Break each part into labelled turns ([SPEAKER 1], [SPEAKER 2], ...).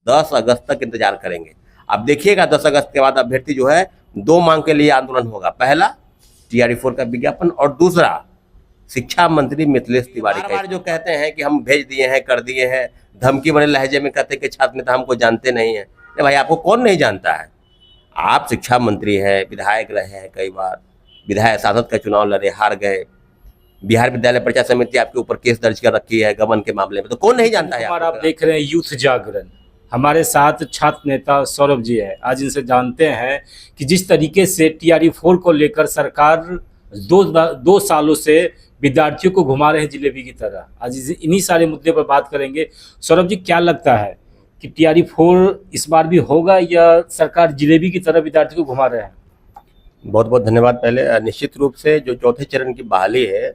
[SPEAKER 1] 10 अगस्त तक इंतजार करेंगे। अब देखिएगा 10 अगस्त के बाद अभ्यर्थी जो है 2 मांग के लिए आंदोलन होगा। पहला TRE4 का विज्ञापन और दूसरा शिक्षा मंत्री मिथिलेश तिवारी का। जो कहते हैं कि हम भेज दिए हैं, कर दिए हैं, धमकी भरे लहजे में कहते हैं कि छात्र नेता हमको जानते नहीं है। अरे भाई, आपको कौन नहीं जानता है? आप शिक्षा मंत्री हैं, विधायक रहे हैं, कई बार विधायक सांसद का चुनाव लड़े, हार गए। बिहार विद्यालय परीक्षा समिति आपके ऊपर केस दर्ज कर रखी है गबन के मामले में, तो कौन नहीं जानता है?
[SPEAKER 2] आप देख रहे हैं यूथ जागरण, हमारे साथ छात्र नेता सौरभ जी है। आज इनसे जानते हैं कि जिस तरीके से TRE4 को लेकर सरकार 2 सालों से विद्यार्थियों को घुमा रहे हैं जिलेबी की तरह, आज इन्हीं सारे मुद्दे पर बात करेंगे। सौरभ जी, क्या लगता है कि TRE4 इस बार भी होगा या सरकार जिलेबी की तरह विद्यार्थियों को घुमा रहे हैं?
[SPEAKER 1] बहुत बहुत धन्यवाद। पहले निश्चित रूप से जो चौथे चरण की बहाली है,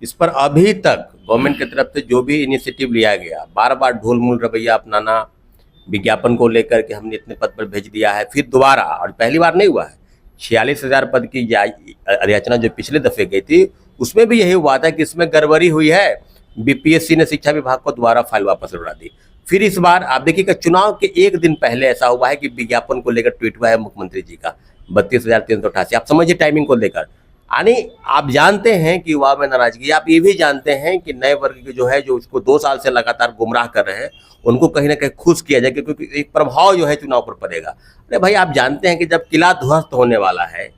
[SPEAKER 1] इस पर अभी तक गवर्नमेंट की तरफ से जो भी इनिशिएटिव लिया गया, बार बार ढोलमूल रवैया अपनाना, विज्ञापन को लेकर के हमने इतने पद पर भेज दिया है, फिर दोबारा, और पहली बार नहीं हुआ है, 46,000 पद की याचना जो पिछले दफे गई थी उसमें भी यही हुआ था कि इसमें गड़बड़ी हुई है। BPSC ने शिक्षा विभाग को दोबारा फाइल वापस लौटा दी। फिर इस बार आप देखिएगा चुनाव के 1 दिन पहले ऐसा हुआ है कि विज्ञापन को लेकर ट्वीट हुआ है मुख्यमंत्री जी का 32,388। आप समझिए टाइमिंग को लेकर, यानी आप जानते हैं कि युवा में नाराजगी। आप ये भी जानते हैं कि नए वर्ग के जो है, जो इसको 2 साल से लगातार गुमराह कर रहे हैं, उनको कहीं ना कहीं खुश किया जाए, क्योंकि एक प्रभाव जो है चुनाव पर पड़ेगा। अरे भाई, आप जानते हैं कि जब किला ध्वस्त होने वाला है,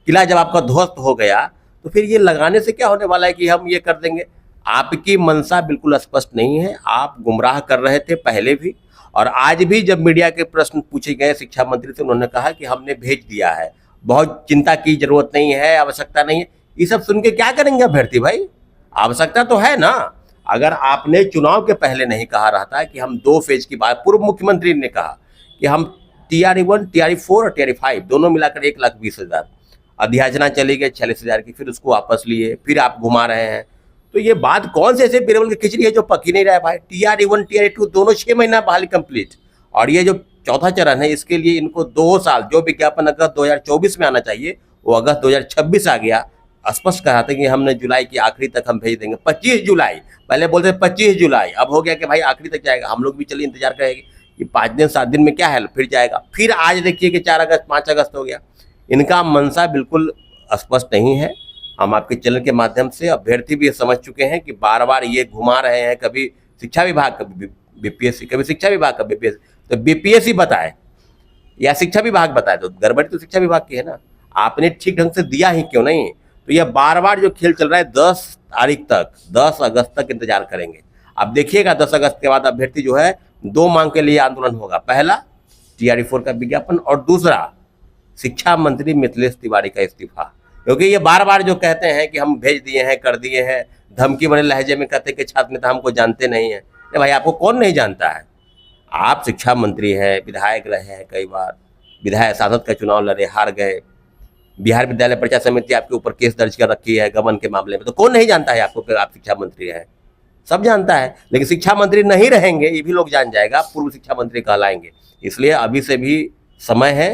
[SPEAKER 1] किला जब आपका ध्वस्त हो गया, तो फिर ये लगाने से क्या होने वाला है कि हम ये कर देंगे। आपकी मंशा बिल्कुल स्पष्ट नहीं है। आप गुमराह कर रहे थे पहले भी, और आज भी जब मीडिया के प्रश्न पूछे गए शिक्षा मंत्री से, उन्होंने कहा कि हमने भेज दिया है, बहुत चिंता की जरूरत नहीं है, आवश्यकता नहीं है। ये सब सुन के क्या करेंगे अभ्यर्थी? भाई, आवश्यकता तो है ना। अगर आपने चुनाव के पहले नहीं कहा रहता कि हम 2 फेज की बात, पूर्व मुख्यमंत्री ने कहा कि हम TRE1, TRE4 और TRE5 दोनों मिलाकर 1,20,000, अध्याचना चली गई 46,000 की, फिर उसको वापस लिए, फिर आप घुमा रहे हैं। तो ये बात कौन से ऐसे बिरबल की खिचड़ी है जो पक ही नहीं रहा है भाई? TRE1, TRE2 दोनों 6 महीना बहाली कंप्लीट, और ये जो चौथा चरण है इसके लिए इनको 2 साल, जो विज्ञापन अगस्त 2024 में आना चाहिए वो अगस्त 2026 आ गया। स्पष्ट कहा था कि हमने जुलाई की आखिरी तक हम भेज देंगे, 25 जुलाई, पहले बोलते 25 जुलाई, अब हो गया कि भाई आखिरी तक जाएगा। हम लोग भी चलिए इंतजार करेंगे कि 5 दिन 7 दिन में क्या है, फिर जाएगा। फिर आज देखिए कि 4 अगस्त 5 अगस्त हो गया। इनका मनसा बिल्कुल स्पष्ट नहीं है। हम आपके चैनल के माध्यम से, अभ्यर्थी भी समझ चुके हैं कि बार बार ये घुमा रहे हैं, कभी शिक्षा विभाग का BPSC, कभी शिक्षा विभाग का BPSC। तो BPSC बताए या शिक्षा विभाग बताए, तो गड़बड़ी तो शिक्षा विभाग की है ना। आपने ठीक ढंग से दिया ही क्यों नहीं? तो यह बार बार जो खेल चल रहा है, 10 तारीख तक, 10 अगस्त तक इंतजार करेंगे। अब देखिएगा 10 अगस्त के बाद अभ्यर्थी जो है 2 मांग के लिए आंदोलन होगा। पहला TRE4 का विज्ञापन और दूसरा शिक्षा मंत्री मिथिलेश तिवारी का इस्तीफा। क्योंकि ये बार बार जो कहते हैं कि हम भेज दिए हैं, कर दिए हैं, धमकी भरे लहजे में कहते हैं कि छात्र नेता हमको जानते नहीं है। अरे भाई, आपको कौन नहीं जानता है? आप शिक्षा मंत्री हैं, विधायक रहे हैं, कई बार विधायक सांसद का चुनाव लड़े, हार गए। बिहार विद्यालय परीक्षा समिति आपके ऊपर केस दर्ज कर रखी है गबन के मामले में, तो कौन नहीं जानता है आपको कि आप शिक्षा मंत्री हैं? सब जानता है। लेकिन शिक्षा मंत्री नहीं रहेंगे, ये भी लोग जान जाएगा, पूर्व शिक्षा मंत्री कहलाएंगे। इसलिए अभी से भी समय है,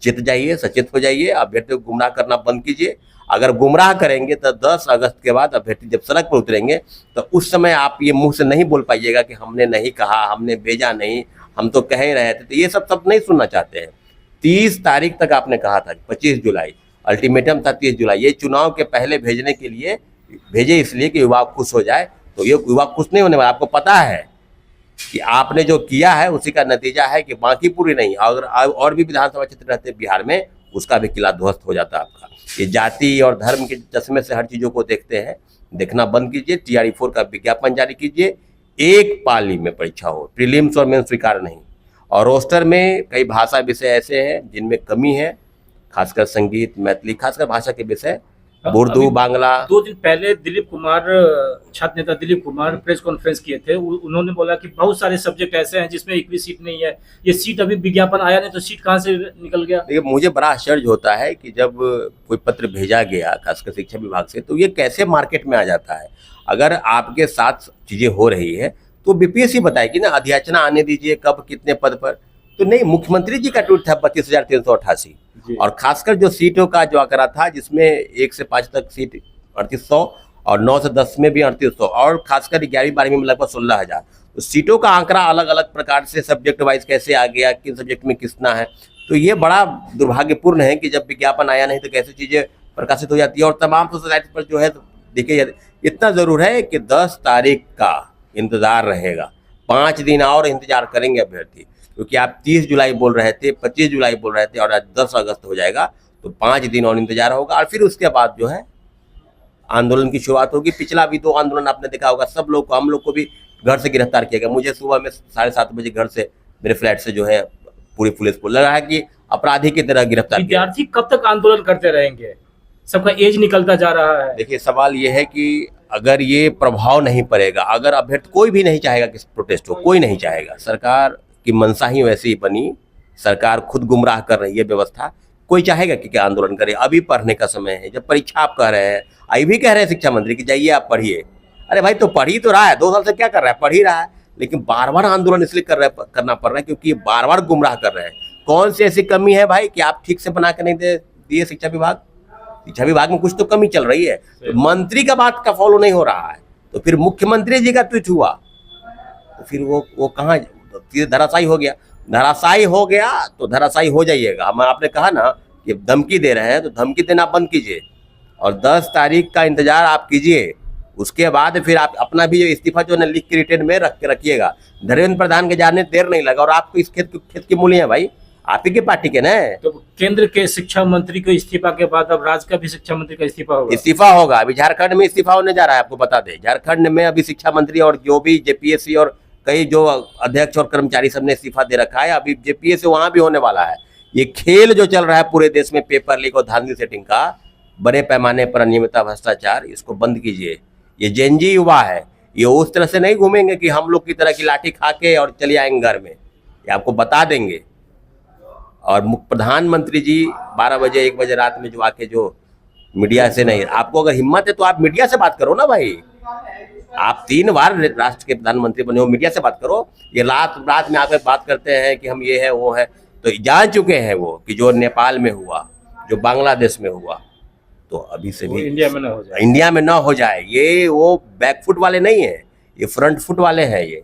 [SPEAKER 1] चित जाइए, सचेत हो जाइए, अभ्यर्थी को गुमराह करना बंद कीजिए। अगर गुमराह करेंगे तो 10 अगस्त के बाद अभ्यर्थी जब सड़क पर उतरेंगे तो उस समय आप ये मुंह से नहीं बोल पाइएगा कि हमने नहीं कहा, हमने भेजा नहीं, हम तो कह ही रहे थे। तो ये सब नहीं सुनना चाहते हैं। 30 तारीख तक आपने कहा था, 25 जुलाई अल्टीमेटम था, 30 जुलाई। ये चुनाव के पहले भेजने के लिए भेजे, इसलिए कि युवा खुश हो जाए। तो ये युवा खुश नहीं होने वाला। आपको पता है कि आपने जो किया है उसी का नतीजा है कि बाकी पूरी नहीं, अगर और भी विधानसभा क्षेत्र रहते बिहार में, उसका भी किला ध्वस्त हो जाता आपका। ये जाति और धर्म के चश्मे से हर चीज़ों को देखते हैं, देखना बंद कीजिए। TRE4 का विज्ञापन जारी कीजिए। एक पाली में परीक्षा हो, प्रीलिम्स और मेंस स्वीकार नहीं। और रोस्टर में कई भाषा विषय ऐसे हैं जिनमें कमी है, खासकर संगीत, मैथिली, खासकर भाषा के विषय, उर्दू, बांग्ला।
[SPEAKER 2] 2 दिन पहले दिलीप कुमार, छात्र नेता दिलीप कुमार प्रेस कॉन्फ्रेंस किए थे। उन्होंने बोला कि बहुत सारे सब्जेक्ट ऐसे हैं जिसमें एक भी सीट नहीं है। ये सीट अभी विज्ञापन आया नहीं तो सीट कहाँ से निकल गया?
[SPEAKER 1] देखिए, मुझे बड़ा आश्चर्य होता है कि जब कोई पत्र भेजा गया खासकर शिक्षा विभाग से, तो ये कैसे मार्केट में आ जाता है। अगर आपके साथ चीजें हो रही है तो BPSC बताएगी ना, अध्याचना आने दीजिए, कब कितने पद पर। तो नहीं, मुख्यमंत्री जी का ट्वीट था 32,388, और खासकर जो सीटों का जो आंकड़ा था जिसमें 1 से 5 तक सीट 3800 और 9 से 10 में भी 3800, और खासकर 11वीं 12वीं में लगभग 16,000। तो सीटों का आंकड़ा अलग अलग प्रकार से सब्जेक्ट वाइज कैसे आ गया, किन सब्जेक्ट में कितना है, तो ये बड़ा दुर्भाग्यपूर्ण है कि जब विज्ञापन आया नहीं तो कैसे चीज़ें प्रकाशित हो जाती है। और तमाम सोसाइटी पर जो है देखिए, इतना ज़रूर है कि 10 तारीख का इंतज़ार रहेगा, 5 दिन और इंतजार करेंगे अभ्यर्थी, क्योंकि आप 30 जुलाई बोल रहे थे, 25 जुलाई बोल रहे थे और आज 10 अगस्त हो जाएगा, तो 5 दिन और इंतजार होगा और फिर उसके बाद जो है आंदोलन की शुरुआत होगी। पिछला भी 2 आंदोलन आपने देखा होगा, सब लोग को, हम लोग को भी घर से गिरफ्तार किया गया। मुझे सुबह में 7:30 बजे घर से, मेरे फ्लैट से जो है पूरी पुलिस को लगा है कि अपराधी की तरह गिरफ्तार किया।
[SPEAKER 2] विद्यार्थी कब तक आंदोलन करते रहेंगे? सबका एज निकलता जा रहा है।
[SPEAKER 1] देखिए, सवाल ये है कि अगर ये प्रभाव नहीं पड़ेगा, अगर अभ्यर्थी, कोई भी नहीं चाहेगा कि प्रोटेस्ट हो, कोई नहीं चाहेगा, सरकार की मंशा ही वैसी बनी, सरकार खुद गुमराह कर रही है व्यवस्था, कोई चाहेगा कि क्या आंदोलन करे? अभी पढ़ने का समय है, जब परीक्षा आप कह रहे हैं, अभी भी कह रहे हैं शिक्षा मंत्री कि जाइए आप पढ़िए। अरे भाई, तो पढ़ ही तो रहा है, 2 साल से क्या कर रहा है? पढ़ ही रहा है, लेकिन बार बार आंदोलन इसलिए करना पड़ रहा है क्योंकि ये बार बार गुमराह कर रहे हैं। कौन सी ऐसी कमी है भाई कि आप ठीक से बना के नहीं दिए शिक्षा विभाग? शिक्षा विभाग में कुछ तो कमी चल रही है, तो मंत्री का बात का फॉलो नहीं हो रहा है, तो फिर मुख्यमंत्री जी का ट्वीट हुआ तो फिर वो कहाँ धराशायी हो गया? धराशायी हो गया तो धराशायी हो जाइएगा। हम आपने कहा ना कि धमकी दे रहे हैं, तो धमकी देना बंद कीजिए और 10 तारीख का इंतजार आप कीजिए। उसके बाद फिर आप अपना भी जो इस्तीफा जो है लिख के रिटर्न में रखिएगा। धर्मेंद्र प्रधान के जाने देर नहीं लगा और आपको इस खेत की मूल्य है भाई, आप ही के पार्टी के ना।
[SPEAKER 2] तो केंद्र के शिक्षा मंत्री को इस्तीफा के बाद अब राज्य का भी शिक्षा मंत्री का
[SPEAKER 1] इस्तीफा होगा। अभी झारखंड में इस्तीफा होने जा रहा है, आपको बता दें, झारखंड में अभी शिक्षा मंत्री और जो भी जेपीएससी और कई जो अध्यक्ष और कर्मचारी सबने इस्तीफा दे रखा है, अभी जेपीएससी वहां भी होने वाला है। ये खेल जो चल रहा है पूरे देश में पेपर लीक और धांधली सेटिंग का, बड़े पैमाने पर अनियमितता, भ्रष्टाचार, इसको बंद कीजिए। ये जेनजी युवा है, ये उस तरह से नहीं घूमेंगे कि हम लोग की तरह की लाठी खा के और चले आएंगे घर में, ये आपको बता देंगे। और प्रधानमंत्री जी 12 बजे 1 बजे रात में जो आके जो मीडिया से नहीं, आपको अगर हिम्मत है तो आप मीडिया से बात करो ना भाई। आप 3 बार राष्ट्र के प्रधानमंत्री बने हो, मीडिया से बात करो। ये रात में आकर बात करते हैं कि हम ये है वो है, तो जान चुके हैं वो कि जो नेपाल में हुआ, जो बांग्लादेश में हुआ, तो अभी से भी
[SPEAKER 2] इंडिया में ना हो जाए।
[SPEAKER 1] ये वो बैकफुट वाले नहीं है, ये फ्रंट फुट वाले हैं। ये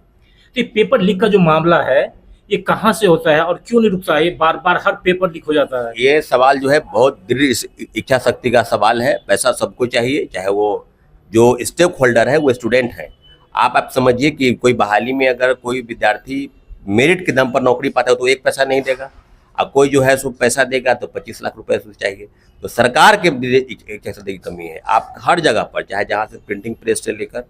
[SPEAKER 2] तो पेपर लीक का जो मामला है, ये कहाँ से होता है और क्यों नहीं रुकता है? बार बार हर पेपर लीक हो जाता है।
[SPEAKER 1] ये सवाल जो है बहुत दृढ़ इच्छा शक्ति का सवाल है। पैसा सबको चाहिए, चाहे वो जो स्टेक होल्डर है वो स्टूडेंट है। आप समझिए कि कोई बहाली में अगर कोई विद्यार्थी मेरिट के दम पर नौकरी पाता है तो 1 पैसा नहीं देगा, अब कोई जो है सो पैसा देगा तो 25 लाख रुपए चाहिए। तो सरकार के इच्छा शक्ति की कमी है। आप हर जगह पर, चाहे जहाँ से प्रिंटिंग प्रेस से लेकर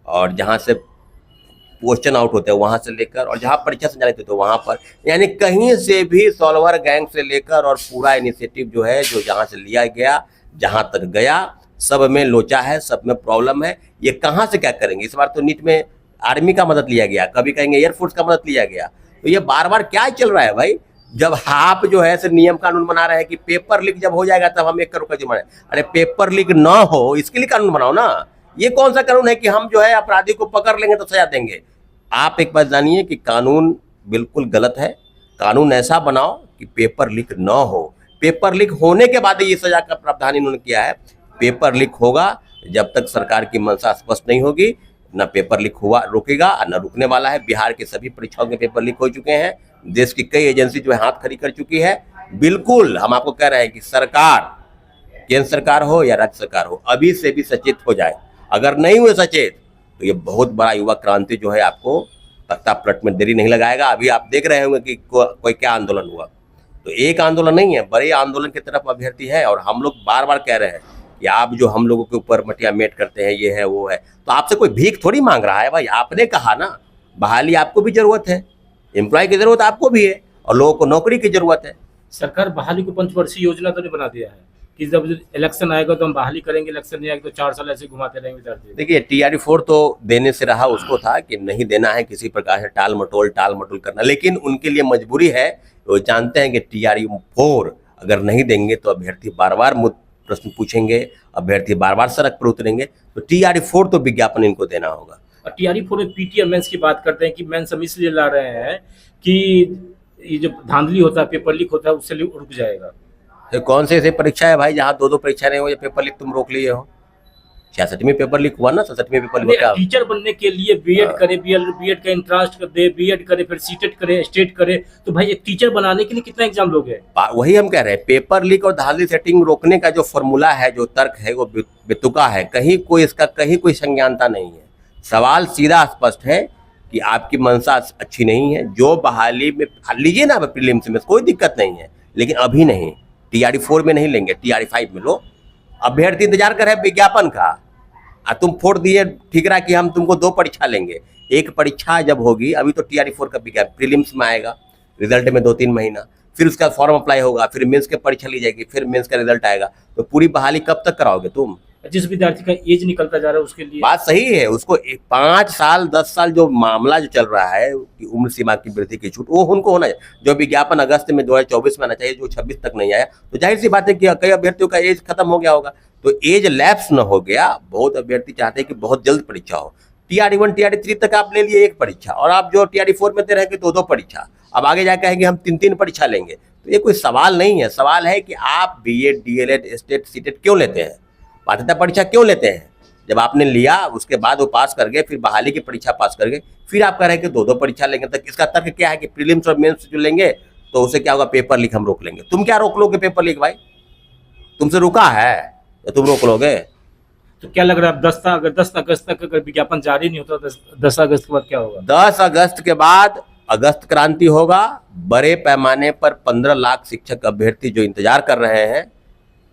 [SPEAKER 1] और जहाँ से क्वेश्चन आउट होते हैं वहाँ से लेकर और जहाँ परीक्षा संचालित होते हैं वहाँ पर, यानी कहीं से भी सॉल्वर गैंग से लेकर और पूरा इनिशिएटिव जो है, जो जहाँ से लिया गया, जहाँ तक गया, सब में लोचा है, सब में प्रॉब्लम है। ये कहाँ से क्या करेंगे? इस बार तो नीट में आर्मी का मदद लिया गया, कभी कहेंगे एयरफोर्स का मदद लिया गया, तो ये बार बार क्या चल रहा है भाई? जब आप जो है सिर्फ नियम कानून बना रहे हैं कि पेपर लीक जब हो जाएगा तब हम 1 करोड़ का जुर्माना। अरे पेपर लीक ना हो इसके लिए कानून बनाओ ना। ये कौन सा कानून है कि हम जो है अपराधी को पकड़ लेंगे तो सजा देंगे? आप एक बात जानिए कि कानून बिल्कुल गलत है। कानून ऐसा बनाओ कि पेपर लीक ना हो। पेपर लीक होने के बाद ये सजा का प्रावधान इन्होंने किया है। पेपर लीक होगा जब तक सरकार की मंशा स्पष्ट नहीं होगी, न पेपर लीक हुआ रुकेगा न रुकने वाला है। बिहार के सभी परीक्षाओं के पेपर लीक हो चुके हैं। देश की कई एजेंसी जो है हाथ खड़ी कर चुकी है। बिल्कुल हम आपको कह रहे हैं कि सरकार, केंद्र सरकार हो या राज्य सरकार हो, अभी से भी सचेत हो जाए। अगर नहीं हुए सचेत तो ये बहुत बड़ा युवा क्रांति जो है आपको तख्ता पलट में देरी नहीं लगाएगा। अभी आप देख रहे होंगे कि कोई क्या आंदोलन हुआ, तो एक आंदोलन नहीं है, बड़े आंदोलन की तरफ अभ्यर्थी है। और हम लोग बार बार कह रहे हैं कि आप जो हम लोगों के ऊपर मटिया मेट करते हैं, ये है वो है, तो आपसे कोई भीख थोड़ी मांग रहा है भाई। आपने कहा ना बहाली आपको भी जरूरत है, एम्प्लॉय की जरूरत आपको भी है और लोगों को नौकरी की जरूरत है।
[SPEAKER 2] सरकार बहाली को 5 वर्षीय योजना तो नहीं बना दिया है कि जब इलेक्शन आएगा तो हम बहाली करेंगे, इलेक्शन नहीं आएगा तो 4 साल ऐसे घुमाते रहेंगे विद्यार्थी।
[SPEAKER 1] देखिए, TRE-4 तो देने से रहा, उसको था कि नहीं देना है, किसी प्रकार से टाल मटोल करना, लेकिन उनके लिए मजबूरी है। वो जानते हैं कि TRE-4 अगर नहीं देंगे तो अभ्यर्थी बार बार प्रश्न पूछेंगे, अभ्यर्थी बार बार सड़क पर उतरेंगे, तो TRE-4 तो विज्ञापन इनको देना होगा।
[SPEAKER 2] और TRE-4 में PT और मेंस की बात करते हैं कि मेंस हम इसलिए ला रहे हैं कि ये जो धांधली होता है, पेपर लीक होता है, उससे रुक जाएगा।
[SPEAKER 1] तो कौन से ऐसे परीक्षा है भाई जहाँ 2 परीक्षा नहीं हो या पेपर लीक तुम रोक लिए हो? 66वें पेपर लीक हुआ ना, 67वें पेपर लीक हुआ।
[SPEAKER 2] टीचर बनने के लिए बीएड करे, बीएड का एंट्रेंस कर दे, बीएड करे, फिर सीटेट करे, स्टेट करे, तो भाई एक टीचर बनाने के लिए कितना एग्जाम लोगे?
[SPEAKER 1] वही हम कह रहे हैं, पेपर लीक और धांधली सेटिंग रोकने का जो फॉर्मूला है, जो तर्क है, वो बेतुका है। कहीं कोई संज्ञानता नहीं है। सवाल सीधा स्पष्ट है कि आपकी मंशा अच्छी नहीं है। जो बहाली में लीजिए ना प्रीलिम्स में, कोई दिक्कत नहीं है, लेकिन अभी नहीं, TRE 4 में नहीं लेंगे, TRE 5 में लो। अभ्यर्थी इंतजार कर रहे हैं विज्ञापन का, तुम फोड़ दिए ठिकरा कि हम तुमको 2 परीक्षा लेंगे। एक परीक्षा जब होगी, अभी तो TRE 4 का विज्ञापन प्रीलिम्स में आएगा, रिजल्ट में 2-3 महीना, फिर उसका फॉर्म अप्लाई होगा, फिर मेंस के परीक्षा ली जाएगी, फिर मेंस का रिजल्ट आएगा। तो पूरी बहाली कब तक कराओगे तुम?
[SPEAKER 2] जिस विद्यार्थी का एज निकलता जा रहा है उसके लिए
[SPEAKER 1] बात सही है, उसको 5 साल 10 साल जो मामला जो चल रहा है कि उम्र सीमा की वृद्धि की छूट, वो उनको होना चाहिए। जो विज्ञापन अगस्त में 2024 में आना चाहिए, जो 26 तक नहीं आया, तो जाहिर सी बात है कि कई अभ्यर्थियों का एज खत्म हो गया होगा, तो एज लैप्स न हो गया। बहुत अभ्यर्थी चाहते हैं कि बहुत जल्द परीक्षा हो। TRE 1 TRE 3 तक आप ले लिए 1 परीक्षा, और आप जो TRE 4 में दे रहे हैं कि 2-2 परीक्षा, अब आगे जाकर कहेंगे हम 3-3 परीक्षा लेंगे। तो ये कोई सवाल नहीं है। सवाल है कि आप BEd DLEd स्टेट सीटेट क्यों लेते हैं, पात्रता परीक्षा क्यों लेते हैं? जब आपने लिया उसके बाद वो पास कर गए, फिर बहाली की परीक्षा पास कर गए, फिर आप कह रहे हैं कि 2-2 परीक्षा लेंगे। तो इसका तर्क क्या है कि प्रीलिम्स और मेंस जो लेंगे तो उससे क्या होगा, पेपर लीक हम रोक लेंगे। तुम क्या रोक लोगे पेपर लीक भाई? तुमसे रुका है तो तुम रोक लोगे?
[SPEAKER 2] तो क्या लग रहा है 10 अगस्त तक अगर विज्ञापन जारी नहीं होता, 10 अगस्त के बाद क्या होगा?
[SPEAKER 1] 10 अगस्त के बाद अगस्त क्रांति होगा। बड़े पैमाने पर 15 लाख शिक्षक अभ्यर्थी जो इंतजार कर रहे हैं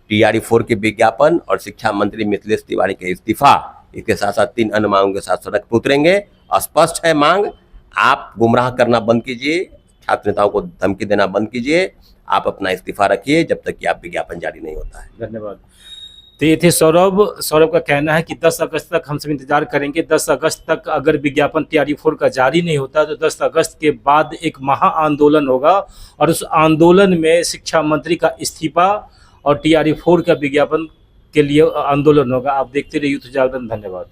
[SPEAKER 1] TRE 4 के विज्ञापन और शिक्षा मंत्री मिथिलेश तिवारी के इस्तीफा, इसके साथ साथ 3 अन्य मांगों के साथ सड़क पर उतरेंगे। स्पष्ट है मांग, आप गुमराह करना बंद कीजिए, छात्र नेताओं को धमकी देना बंद कीजिए, आप अपना इस्तीफा रखिए जब तक कि आप विज्ञापन जारी नहीं होता है।
[SPEAKER 2] धन्यवाद। तो ये थे सौरभ का कहना है कि 10 अगस्त तक हम सब इंतजार करेंगे। 10 अगस्त तक अगर विज्ञापन TRE 4 का जारी नहीं होता तो 10 अगस्त के बाद एक महा आंदोलन होगा, और उस आंदोलन में शिक्षा मंत्री का इस्तीफा और TRE 4 का विज्ञापन के लिए आंदोलन होगा। आप देखते रहिए यूथ जागरण। धन्यवाद।